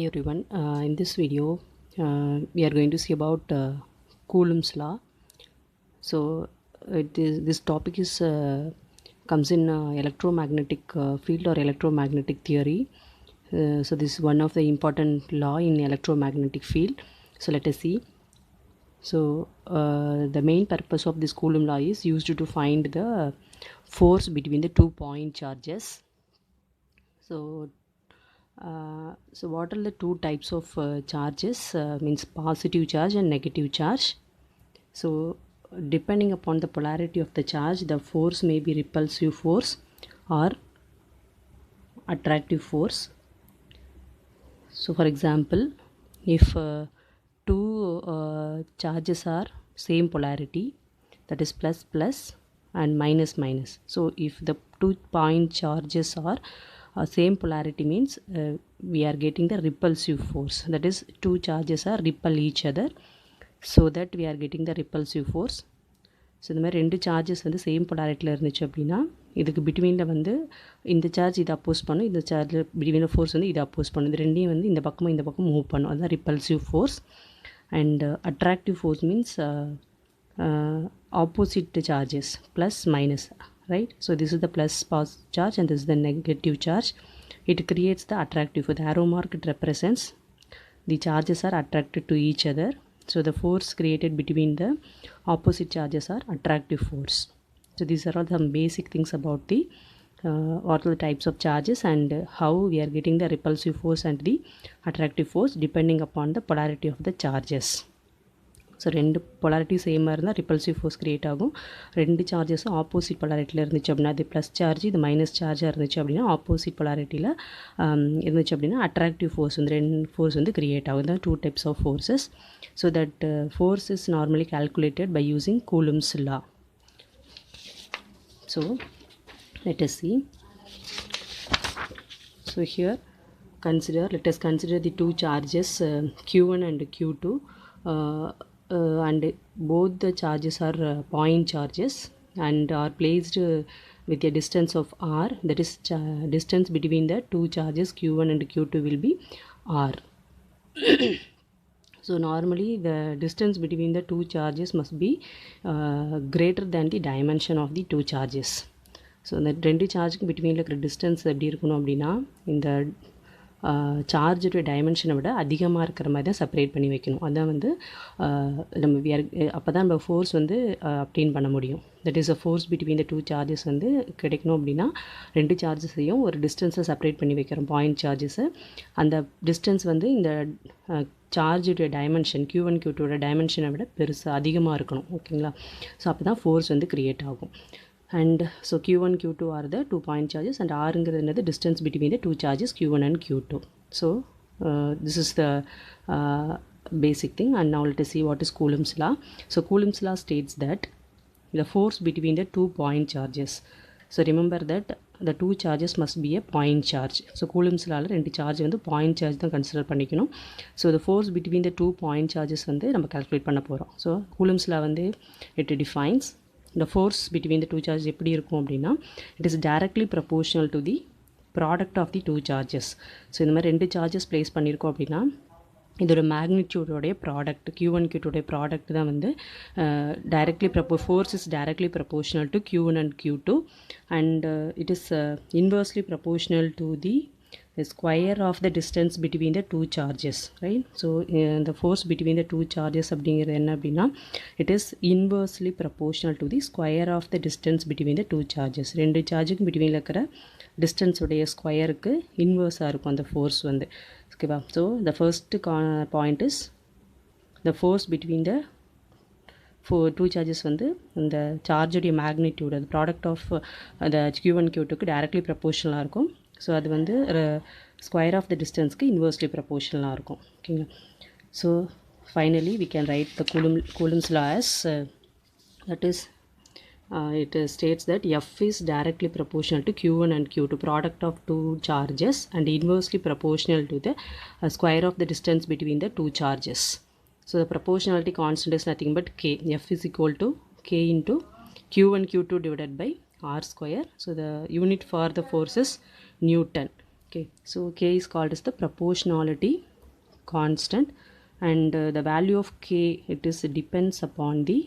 everyone. In this video, we are going to see about Coulomb's law. So, this topic is comes in electromagnetic field or electromagnetic theory. So, this is one of the important law in electromagnetic field. So, let us see. So, the main purpose of this Coulomb law is used to find the force between the 2 point charges. So what are the two types of charges? Means positive charge and negative charge. So depending upon the polarity of the charge, the force may be repulsive force or attractive force. So for example, if two charges are same polarity, that is plus plus and minus minus. So if the 2 point charges are same polarity, means we are getting the repulsive force, that is two charges are repel each other, so that we are getting the repulsive force. So இந்த மாதிரி ரெண்டு charges வந்து same பொலாரிட்டியில் இருந்துச்சு அப்படின்னா இதுக்கு பிட்வீனில் வந்து இந்த charge இதை அப்போஸ் பண்ணும், இந்த சார்ஜில் பிட்வீனில் ஃபோர்ஸ் வந்து இதை அப்போஸ் பண்ணும். இது ரெண்டையும் வந்து இந்த பக்கமும் இந்த பக்கம் மூவ் பண்ணும். அதுதான் repulsive force. And attractive force means opposite charges, plus minus, right? So this is the plus charge and this is the negative charge. It creates the attractive force. The arrow mark, it represents the charges are attracted to each other. So the force created between the opposite charges are attractive force. So these are all some basic things about the what are the types of charges and how we are getting the repulsive force and the attractive force depending upon the polarity of the charges. So ரெண்டு polarity சேமாக இருந்தால் repulsive force create ஆகும். ரெண்டு சார்ஜஸும் opposite பொலாரிட்டியில் இருந்துச்சு அப்படின்னா, அது plus charge இது minus சார்ஜாக இருந்துச்சு அப்படின்னா ஆப்போசிட் பொலாரிட்டியில் இருந்துச்சு அப்படின்னா அட்ராக்டிவ் ஃபோர்ஸ் வந்து ரெண்டு ஃபோர்ஸ் வந்து க்ரியேட் ஆகும். தான் two types of forces. So that force is normally calculated by using Coulomb's law. So let us see. So here let us consider the two charges q1 and q2. And both the charges are point charges and are placed with a distance of r, that is distance between the two charges q1 and q2 will be r. So normally the distance between the two charges must be greater than the dimension of the two charges. So the ரெண்டு சார்ஜுக்கு பிட்வீனில் இருக்கிற distance எப்படி இருக்கணும் அப்படின்னா, இந்த சார்ஜோட டைமென்ஷனை விட அதிகமாக இருக்கிற மாதிரி தான் செப்பரேட் பண்ணி வைக்கணும். அதான் வந்து நம்ம அப்போ தான் நம்ம ஃபோர்ஸ் வந்து அப்டெயின் பண்ண முடியும். That is a force between the two charges வந்து கிடைக்கணும் அப்படின்னா ரெண்டு சார்ஜஸையும் ஒரு டிஸ்டன்ஸை செப்பரேட் பண்ணி வைக்கிறோம், பாயிண்ட் சார்ஜஸை. அந்த டிஸ்டன்ஸ் வந்து இந்த சார்ஜோட டைமென்ஷன் q1 q2ஓட டைமென்ஷனை விட பெருசாக அதிகமாக இருக்கணும். ஓகேங்களா? ஸோ அப்போ தான் ஃபோர்ஸ் வந்து க்ரியேட் ஆகும். And so q1 q2 are the 2 point charges and r is the distance between the two charges q1 and q2. So this is the basic thing. And now let us see what is Coulomb's law. So Coulomb's law states that the force between the 2 point charges. So remember that the two charges must be a point charge. So Coulomb's law ரெண்டு charge வந்து point charge தான் consider பண்ணிக்கணும். So the force between the 2 point charges வந்து நம்ம calculate பண்ண போகிறோம். So Coulomb's law வந்து it defines the force between the two charges எப்படி இருக்கும் அப்படின்னா, it is directly proportional to the product of the two charges. So இந்த மாதிரி ரெண்டு சார்ஜஸ் ப்ளேஸ் பண்ணியிருக்கோம் அப்படின்னா இதோட மேக்னிடியூடோடைய ப்ராடக்ட் q1 q2 ப்ராடக்ட் தான் வந்து directly force is directly proportional to q1 and q2 and it is inversely proportional to the square of the distance between the two charges, right? So the force between the two charges அப்படிங்கிறது என்ன அப்படின்னா, it is inversely proportional to the square of the distance between the two charges. ரெண்டு சார்ஜுக்கும் பிட்வீனில் இருக்கிற டிஸ்டன்ஸுடைய ஸ்கொயருக்கு இன்வர்ஸாக இருக்கும் அந்த force வந்து. ஓகேவா? So the first point is the force between the two charges வந்து இந்த சார்ஜுடைய மேக்னிடியூட் அது ப்ராடக்ட் ஆஃப் அந்த q1 q2க்கு டைரக்ட்லி ப்ரப்போர்ஷனலாக இருக்கும். ஸோ அது வந்து ஸ்கொயர் ஆஃப் த டிஸ்டன்ஸ்க்கு இன்வர்ஸ்லி ப்ரப்போர்ஷனலாக இருக்கும். ஓகேங்களா? So finally we can write the Coulomb's law as that is it states that F is directly proportional to q1 and q2, product of two charges, and inversely proportional to the square of the distance between the two charges. So the proportionality constant is nothing but k. F is equal to k into q1 q2 divided by r square. So the unit for the force is Newton. Okay, so k is called as the proportionality constant, and the value of k, it is depends upon the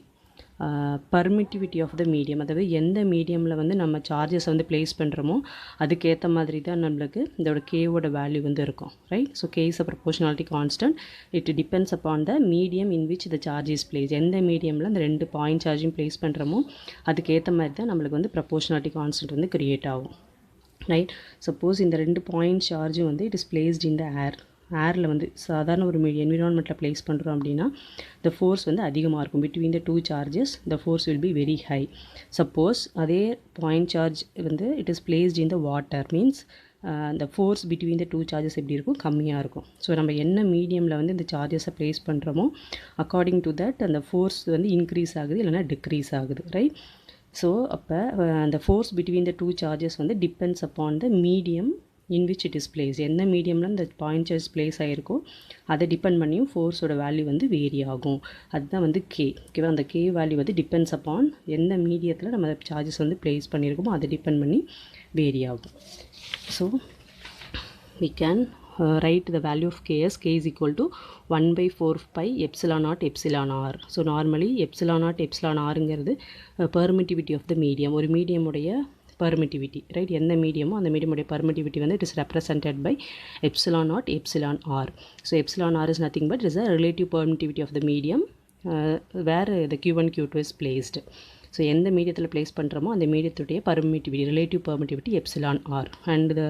permittivity of the medium. அதாவது எந்த மீடியமில் வந்து நம்ம charges வந்து place பண்ணுறோமோ அதுக்கேற்ற மாதிரி தான் நம்மளுக்கு இதோட கேவோட வேல்யூ வந்து இருக்கும், right? So K is a proportionality constant. It depends upon the medium in which the charge is place. எந்த மீடியமில் அந்த 2 பாயிண்ட் சார்ஜையும் பிளேஸ் பண்ணுறோமோ அதுக்கேற்ற மாதிரி தான் நம்மளுக்கு வந்து ப்ரொபோஷனாலிட்டி கான்ஸ்டன்ட் வந்து க்ரியேட் ஆகும், ரைட்? சப்போஸ் இந்த 2 பாயிண்ட் சார்ஜும் வந்து it is placed in the ஏர். ஏரில் வந்து சாதாரண ஒரு என்விரான்மெண்ட்டில் ப்ளேஸ் பண்ணுறோம் அப்படின்னா த ஃபோர்ஸ் வந்து அதிகமாக இருக்கும். Between the 2 charges the force will be very high. Suppose அதே பாயிண்ட் சார்ஜ் வந்து it is placed in the water, means the force between the 2 charges எப்படி இருக்கும், கம்மியாக இருக்கும். ஸோ நம்ம என்ன மீடியமில் வந்து இந்த சார்ஜஸை ப்ளேஸ் பண்ணுறோமோ அக்கார்டிங் டு தட் அந்த ஃபோர்ஸ் வந்து இன்க்ரீஸ் ஆகுது இல்லைனா டிக்ரீஸ் ஆகுது, ரைட்? ஸோ அப்போ அந்த ஃபோர்ஸ் பிட்வீன் த 2 சார்ஜஸ் வந்து depends upon the medium in which it is placed. எந்த மீடியமில் இந்த பாயிண்ட் சார்ஜ் பிளேஸ் ஆகிருக்கோ அதை டிபெண்ட் பண்ணியும் ஃபோர்ஸோட வேல்யூ வந்து வேரி ஆகும். அதுதான் வந்து கே. ஓகேவா? அந்த கே வேல்யூ வந்து டிபெண்ட்ஸ் அப்பான் எந்த மீடியத்தில் நம்ம சார்ஜஸ் வந்து பிளேஸ் பண்ணியிருக்கோமோ அதை டிபெண்ட் பண்ணி வேரி ஆகும். So we can write the value of k as k is equal to 1/4 pi epsilon naught epsilon r. So normally epsilon naught epsilon rங்கிறது permittivity of the medium. ஒரு மீடியமுடைய permittivity, right? எந்த மீடியமோ அந்த மீடியமுடைய permittivity வந்து it is represented by epsilon naught epsilon r. So epsilon r is nothing but it is a relative permittivity of the medium where the q1 q2 is placed. So எந்த மீடியத்தில் place பண்ணுறோமோ அந்த மீடியத்துடைய permittivity, relative permittivity epsilon r, and the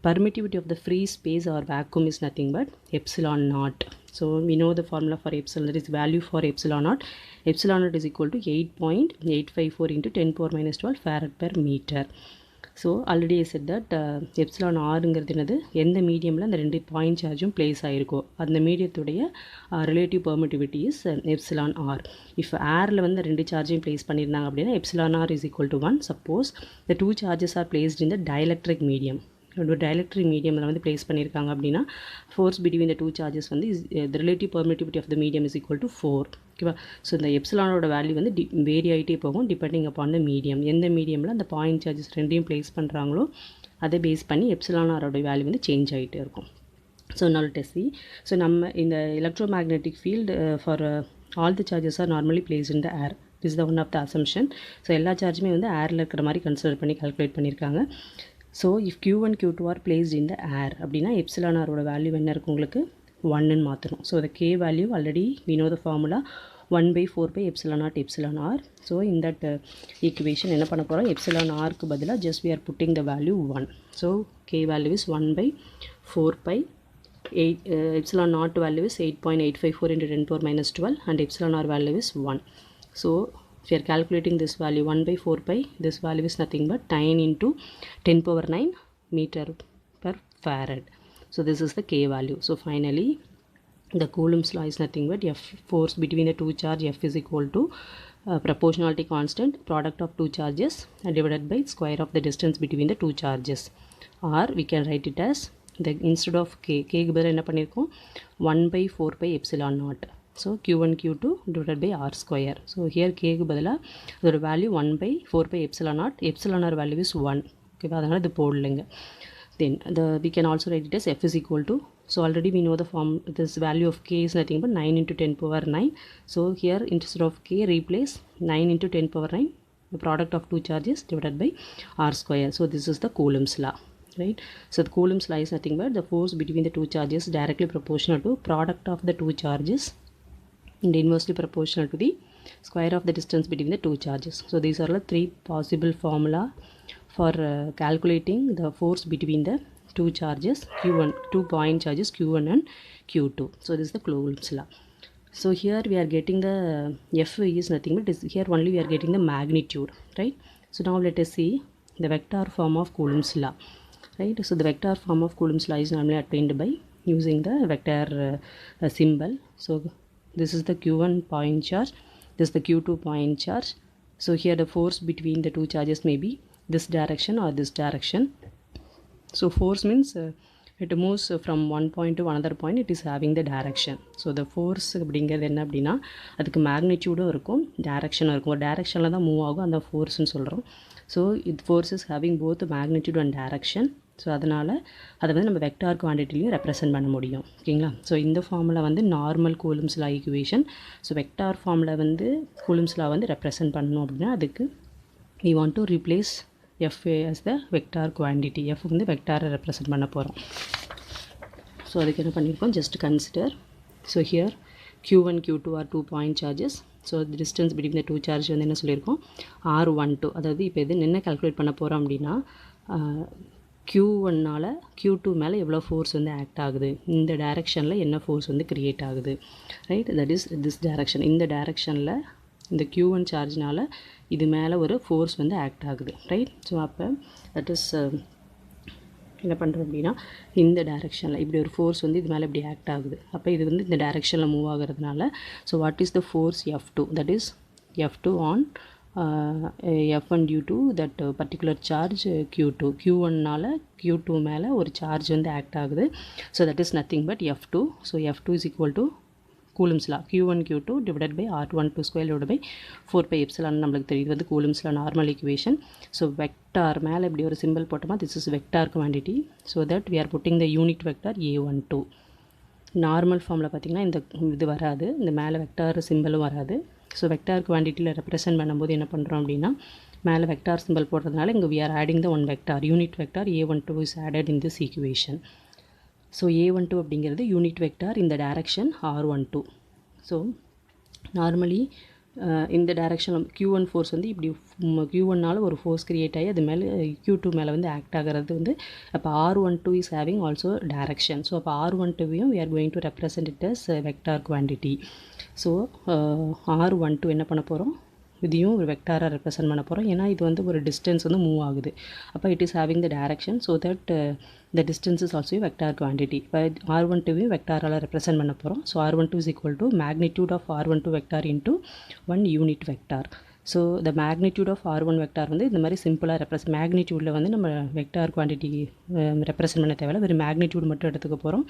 permittivity of the free space or vacuum is nothing but epsilon naught. So we know the formula for epsilon, that is value for epsilon naught. Epsilon naught is equal to 8.854 into 10 power minus 12 farad per meter. So already I set that epsilon ஆருங்கிறது என்னது, எந்த மீடியமில் அந்த 2 point சார்ஜும் place ஆகிருக்கோ அந்த மீடியத்துடைய relative permittivity is epsilon r. If ஏரில் வந்து 2 சார்ஜையும் பிளேஸ் பண்ணியிருந்தாங்க அப்படின்னா epsilon r is equal to 1. Suppose the 2 charges are placed in the dielectric medium, ஒரு டைஎலக்ட்ரிக் மீடியமில் வந்து பிளேஸ் பண்ணியிருக்காங்க அப்படின்னா ஃபோர்ஸ் பிட்வீன் த 2 சார்ஜஸ் வந்து the relative permittivity of the medium is equal to 4. ஓகேவா? ஸோ இந்த எப்சிலானோட வேல்யூ வந்து வேரி ஆகிட்டே போகும் டிபெண்டிங் அப்பான் த மீடியம். எந்த மீடியமில் அந்த பாயிண்ட் சார்ஜஸ் 2யும் பிளேஸ் பண்ணுறாங்களோ அதை பேஸ் பண்ணி எப்சிலானோட வேல்யூ வந்து சேஞ்ச் ஆகிட்டே இருக்கும். ஸோ நாள் டெஸ்டி. ஸோ நம்ம இந்த electromagnetic field for all the charges are normally place in the air. This the one of the assumption. So எல்லா சார்ஜுமே வந்து ஏரில் இருக்கிற மாதிரி கன்சிடர் பண்ணி கால்குலேட் பண்ணியிருக்காங்க. So if q1 q2 are placed in the air அப்படின்னா epsilon ஆரோட வேல்யூ என்ன இருக்கும், உங்களுக்கு 1ன்னு மாற்றணும். So the k value already we know the formula 1/4 pi epsilon naught epsilon r. So in that equation என்ன பண்ண போகிறோம், எப்சிலான் ஆருக்கு பதிலாக just we are putting the value 1. So k value is 1/4 pi epsilon naught value is 8.854 into 10 power minus 12 and epsilon r value is 1. So if you are calculating this value 1/4 pi, this value is nothing but 9 into 10 power 9 meter per farad. So this is the k value. So finally the Coulomb's law is nothing but F, force between the 2 charge F is equal to proportionality constant product of 2 charges divided by square of the distance between the 2 charges, or we can write it as the instead of k க்கு பதிலா என்ன பண்ணிருக்கோம் 1/4 pi epsilon naught. So q1 q2 divided by r square. So here k க்கு பதிலா அதோட value 1/4 pi epsilon naught. epsilon r value is 1. ஓகேவா? அதனால இது போடலைங்க. Then we can also write it as F is equal to, so already we know the form, this value of k is nothing but 9 into 10 power 9. So here instead of k replace 9 into 10 power 9, the product of 2 charges divided by r square. So this is the Coulomb's law, right? So the Coulomb's law is nothing but the force between the 2 charges directly proportional to product of the 2 charges and inversely proportional to the square of the distance between the 2 charges. So these are the 3 possible formula for calculating the force between the 2 charges q1, 2 point charges q1 and q2. So this is the Coulomb's law. So here we are getting the F is nothing but is here only we are getting the magnitude, right? So now let us see the vector form of Coulomb's law, right? So the vector form of Coulomb's law is normally attained by using the vector symbol. So this is the q1 point charge, this is the q2 point charge. So here the force between the 2 charges may be this direction or this direction. So force means it moves from one point to another point, it is having the direction. So the force அப்படிங்கிறது என்ன அப்படின்னா அதுக்கு மேக்னிடியூடும் இருக்கும் டைரக்ஷனும் இருக்கும். ஒரு டைரக்ஷனில் தான் move ஆகும் அந்த ஃபோர்ஸ்ன்னு சொல்கிறோம். ஸோ இது force is having both magnitude and direction. So அதனால் அதை வந்து நம்ம வெக்டார் குவான்டிட்டிலையும் ரெப்ரசன்ட் பண்ண முடியும். ஓகேங்களா? ஸோ இந்த ஃபார்மில் வந்து நார்மல் கூலும்ஸ் லா ஈக்குவேஷன். ஸோ வெக்டார் ஃபார்மில் வந்து கூலும்ஸ் லா வந்து ரெப்ரசன்ட் பண்ணணும் அப்படின்னா அதுக்கு we want to replace f as the vector quantity. f வந்து வெக்டாரை ரெப்ரசன்ட் பண்ண போகிறோம். ஸோ அதுக்கு என்ன பண்ணியிருக்கோம், just consider. So here q1 q2 are 2 point charges. So the distance between the two charge வந்து என்ன சொல்லியிருக்கோம், r12. அதாவது இப்போ இது என்ன கால்குலேட் பண்ண போகிறோம் அப்படின்னா q1னால் q2 மேலே எவ்வளோ ஃபோர்ஸ் வந்து ஆக்ட் ஆகுது, இந்த டைரெக்ஷனில் என்ன ஃபோர்ஸ் வந்து க்ரியேட் ஆகுது, right? That is this direction. இந்த டைரெக்ஷனில் இந்த q1 சார்ஜ்னால் இது மேலே ஒரு ஃபோர்ஸ் வந்து ஆக்ட் ஆகுது, ரைட்? ஸோ அப்போ தட் இஸ் என்ன பண்ணுறோம் அப்படின்னா இந்த டைரெக்ஷனில் இப்படி ஒரு ஃபோர்ஸ் வந்து இது மேலே இப்படி ஆக்ட் ஆகுது. அப்போ இது வந்து இந்த டைரெக்ஷனில் மூவ் ஆகிறதுனால so what is the force F2, that is F2 on F1 due to that particular charge Q2. Q1னால் Q2 மேலே ஒரு சார்ஜ் வந்து ஆக்ட் ஆகுது. So that is nothing but F2. So F2 is equal to Coulomb's law q1 q2 divided by r12 square divided by 4 pi epsilon. நம்மளுக்கு தெரியுது வந்து Coulomb's லா normal equation. So vector மேலே இப்படி ஒரு சிம்பிள் போட்டோமா, this is vector quantity. So that we are putting the unit vector a12. Normal ஃபார்மில் பார்த்திங்கன்னா இந்த இது வராது, இந்த மேலே வெக்டார் சிம்பிளும் வராது. ஸோ வெக்டார் குவான்டிட்டியில் ரெப்ரசன்ட் பண்ணும்போது என்ன பண்ணுறோம் அப்படின்னா மேலே வெக்டார் சிம்பிள் போடுறதுனால இங்கே we are adding the one vector, unit vector a12 is added in this equation. So a12 அப்படிங்கிறது யூனிட் வெக்டார் இந்த டைரக்ஷன் r12. ஸோ நார்மலி இந்த டைரக்ஷன் q1 ஃபோர்ஸ் வந்து இப்படி q1னால் ஒரு ஃபோர்ஸ் க்ரியேட் ஆகி அது மேலே q2 மேலே வந்து ஆக்ட் ஆகிறது வந்து அப்போ r12 is having also direction. So அப்போ r12வையும் we are going to represent it as vector quantity. So r12 என்ன பண்ண போகிறோம், இதையும் ஒரு வெக்டாராக ரெப்ரசன்ட் பண்ண போகிறோம். ஏன்னா இது வந்து ஒரு டிஸ்டன்ஸ் வந்து மூவ் ஆகுது. அப்போ it is having the direction. So that the distance is also vector quantity. இப்போ r12வையும் வெக்டாரால் ரெப்ரசன்ட் பண்ண போகிறோம். So r12 is equal to magnitude of r12 vector into 1 unit vector. So the magnitude of r1 vector வந்து இந்த மாதிரி சிம்பிளாக மேக்னிடியூடில் வந்து நம்ம vector quantity represent பண்ண தேவையில்ல, வெறும் மேக்னிடியூட் மட்டும் எடுத்துக்க போகிறோம்.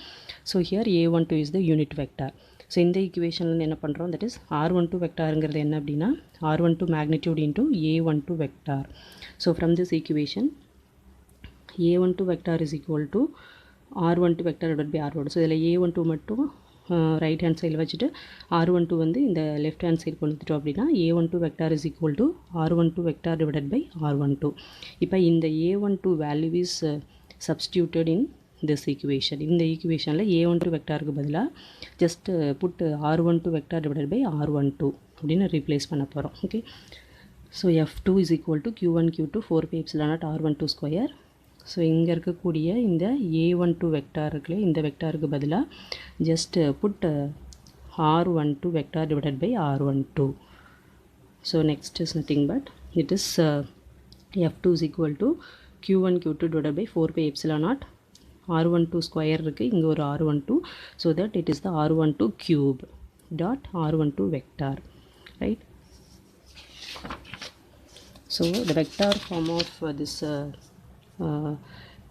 So here a12 is the unit vector. So இந்த ஈக்குவேஷனில் என்ன பண்ணுறோம், தட் இஸ் r12 வெக்டாருங்கிறது என்ன அப்படின்னா r12 magnitude into a12 vector. So from this equation a12 vector is equal to r12 vector divide by r12. So இதில் a12 மட்டும் right hand சைடில் வச்சுட்டு r12 வந்து இந்த லெஃப்ட் ஹேண்ட் சைடு கொண்டு வந்துட்டோம் அப்படின்னா a12 vector is equal to r12 vector divide by r12. இப்போ இந்த a12 value is substituted in this equation. இந்த ஈக்குவேஷனில் a12 வெக்டாருக்கு பதிலாக just put r12 vector divided by r12 அப்படின்னு ரீப்ளேஸ் பண்ண போகிறோம். Okay, so f2 is equal to q1 q2 4 pi epsilon naught r12 square. So இங்கே இருக்கக்கூடிய இந்த a12 வெக்டார் இருக்குல்ல, இந்த வெக்டாருக்கு பதிலாக just put r12 vector divided by r12. So next is nothing but it is f2 is equal to q1 q2 divided by 4 pi epsilon naught r12 square இருக்குது, இங்கே ஒரு r12. So that it is the r12 cube dot r12 vector, right? So the vector form of this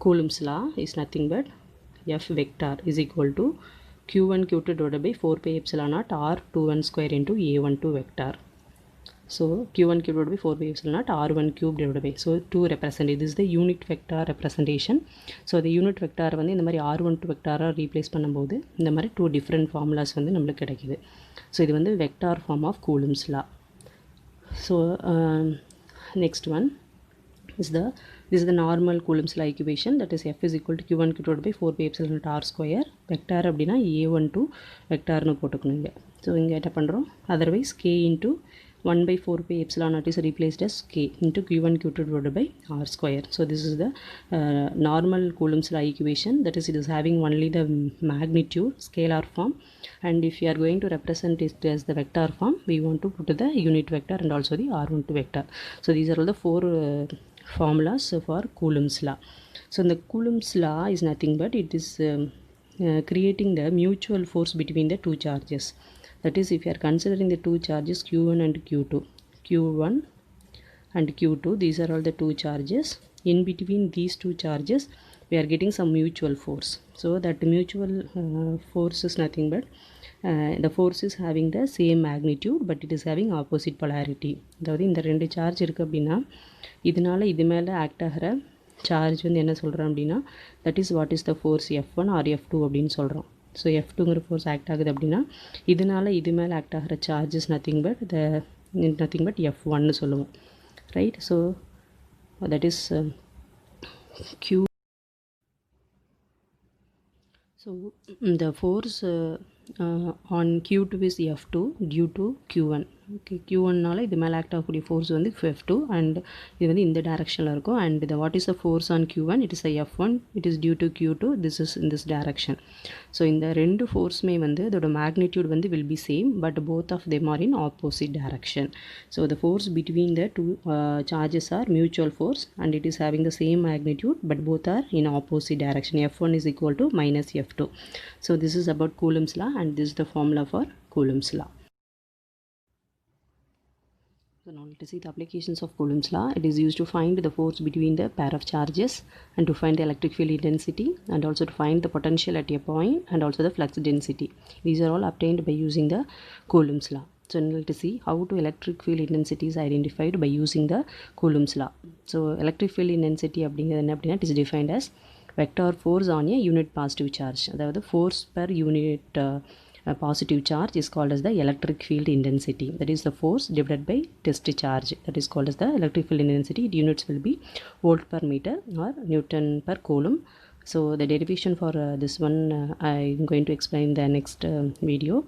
Coulomb's law is nothing but f vector is equal to q1 q2 divided by 4 pi epsilon naught r21 square into a12 vector. So q1 cube divided by 4 pi epsilon naught r1 cube divided by, so 2 represent, this is the unit vector representation. So the unit vector வந்து இந்த மாதிரி r12 வெக்டாராக replace பண்ணும்போது இந்த மாதிரி 2 different formulas வந்து நம்மளுக்கு கிடைக்குது. So இது வந்து vector form of Coulomb's law. So next one is this is the normal Coulomb's law equation, that is f is equal to q1 q2 divided by 4 pi epsilon naught r square. Vector அப்படின்னா a12 வெக்டார்னு போட்டுக்கணும் இங்கே. So இங்கே என்ன பண்ணுறோம், otherwise k into 1 by 4 pi epsilon naught is replaced as k into q1 q2 divided by r square. So this is the normal Coulomb's law equation, that is it is having only the magnitude scalar form, and if you are going to represent it as the vector form, we want to put the unit vector and also the r12 vector. So these are all the 4 formulas for Coulomb's law. So the Coulomb's law is nothing but it is creating the mutual force between the two charges. That is, if you are considering the two charges q1 and q2, q1 and q2, these are all the two charges. In between these two charges we are getting some mutual force. So that mutual force is nothing but the force is having the same magnitude but it is having opposite polarity. அதாவது இந்த ரெண்டு charge இருக்குது அப்படின்னா இதனால இது மேலே act ஆகிற charge வந்து என்ன சொல்கிறோம் அப்படின்னா that is what is the force F1 or F2 அப்படின்னு சொல்கிறோம். ஸோ F2ங்கிற ஃபோர்ஸ் ஆக்ட் ஆகுது அப்படின்னா இதனால் இது மேலே ஆக்ட் ஆகிற சார்ஜஸ் நத்திங் பட் F1ன்னு சொல்லுவோம், right. So that is Q. So the force on Q2 is F2 due to Q1. Okay, Q1னால இது மேலே ஆக்ட் ஆகக்கூடிய ஃபோர்ஸ் வந்து F2 அண்ட் இது வந்து இந்த டைரக்ஷனில் இருக்கும். And the what is the force on Q1, it is a F1, it is due to Q2, this is in this direction. So இந்த ரெண்டு ஃபோர்ஸுமே வந்து அதோட மேக்னிடியூட் வந்து will be same but both of them are in opposite direction. So the force between the two charges are mutual force and it is having the same magnitude but both are in opposite direction. F1 is equal to minus F2. So this is about Coulomb's law and this is the formula for Coulomb's law. So now let us see the applications of Coulomb's law. It is used to find the force between the pair of charges and to find the electric field intensity and also to find the potential at a point and also the flux density. These are all obtained by using the Coulomb's law. So now let us see how to electric field intensity is identified by using the Coulomb's law. So electric field intensity it is defined as vector force on a unit positive charge. அதாவது force per unit positive charge is called as the electric field intensity. That is the force divided by test charge. That is called as the electric field intensity. Units will be volt per meter or Newton per coulomb. So the derivation for this one I am going to explain in the next video.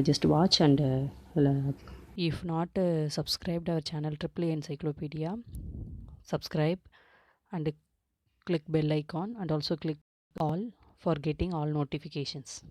Just watch and if not subscribed our channel AAA Encyclopedia, subscribe and click bell icon and also click all for getting all notifications.